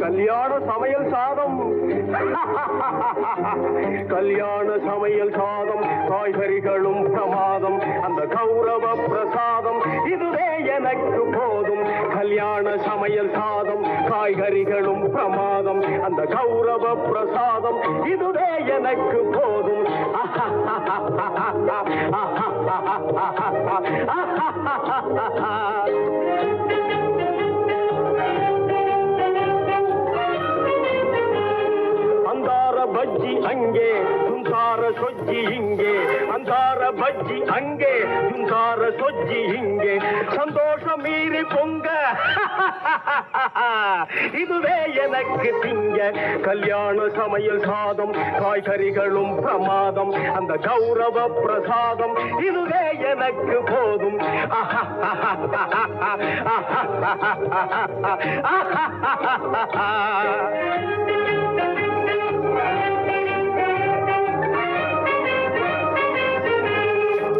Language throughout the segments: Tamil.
கல்யாண சமையல் சாதம், கல்யாண சமையல் சாதம், காய்கறிகளும் பிரமாதம், அந்த கௌரவ பிரசாதம் இதுவே எனக்கு போதும். கல்யாண சமையல் சாதம், காய்கறிகளும் பிரமாதம், அந்த கௌரவ பிரசாதம் இதுவே எனக்கு போதும். அந்தார பஜ்ஜி அங்கே, சுந்தார சொஜ்ஜி இங்கே, அந்தார பஜ்ஜி அங்கே, சுந்தார சொஜ்ஜி இங்கே, சந்தோஷம் மீறி பொங்க இதுவே எனக்கு திங்க. கல்யாண சமையல் சாதம், காய்கறிகளும் பிரமாதம், அந்த கௌரவ பிரசாதம் இதுவே எனக்கு போதும்.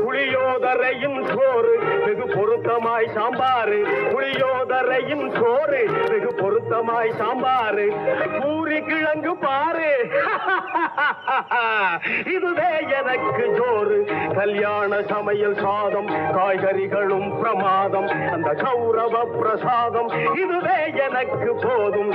புளியோதரையும் சோறு வெகு பொருத்தமாய் சாம்பாரு, புளியோதரையும் சோறு வெகு பொருத்தமாய் சாம்பாரு, பூரி கிழங்கு பாரு இதுவே எனக்கு ஜோறு. கல்யாண சமையல் சாதம், காய்கறிகளும் பிரமாதம், அந்த கௌரவ பிரசாதம் இதுவே எனக்கு போதும்.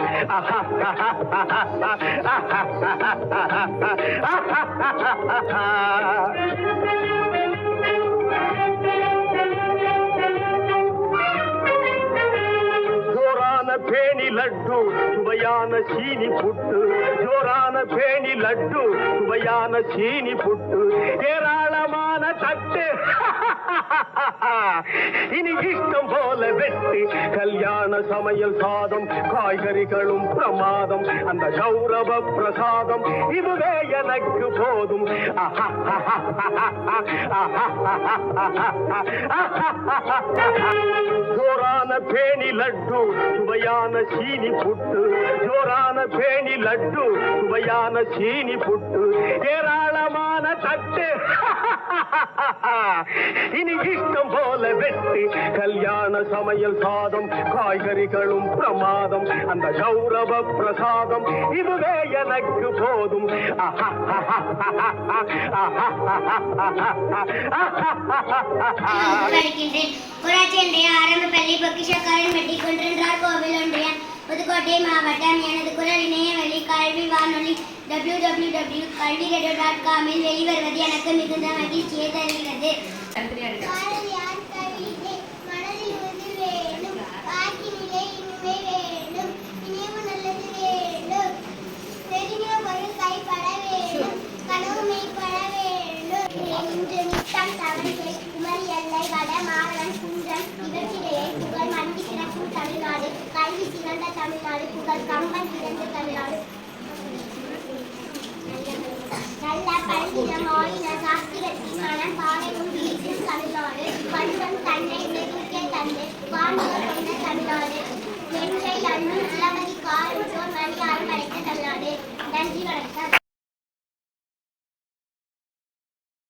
பேணி லட்டு சுவையான சீனி புட்டு, ஜோரான பேணி லட்டு சுவையான சீனி புட்டு, ஏராளமான தட்டு இனி இஷ்டம் போல வெட்டு. கல்யாண சமையல் சாதம், காய்கறிகளும் பிரமாதம், அந்த கௌரவ பிரசாதம் இதுவே எனக்கு போதும். ஜோரான பேணி லட்டு சுவையான சீனி புட்டு, ஜோரான பேணி லட்டு சுவையான சீனி புட்டு, ஏராளமான தட்டு இனி இஷ்டம் போல வெட்டு. கல்யாண சமையல் சாதம், காய்கறிகளும் பிரமாதம், அந்த கௌரவ பிரசாதம் இதுவே எனக்கு போதும். ஊராட்சி ஒன்றிய ஆரம்ப பள்ளி பொக்கிஷக்காரன் வெட்டிக்கொன்றார் கோவில் ஒன்றியம் புதுக்கோட்டை மாவட்டம். எனது குரல் இணையவழி கல்வி வானொலி www.kalviradio.com இல் வெளிவருவது எனக்கு மிகுந்த மகிழ்ச்சியை தருகிறது. கல்வி சிறந்த தமிழ்நாடு, புகழ் கம்பன் சிறந்த தமிழ்நாடு, நல்ல பழகினம் ஆயின சாஸ்திரத்தில் மனம் பாவையும் வீசும் தமிழ்நாடு, பண்பம் தன்னை நெருங்கிய தந்தை வான்முக கொண்ட தமிழ்நாடு, வெற்றை அண்ணும் இளமதி கால் மணி ஆறு படைத்த தமிழ்நாடு. நன்றி, வணக்கம்.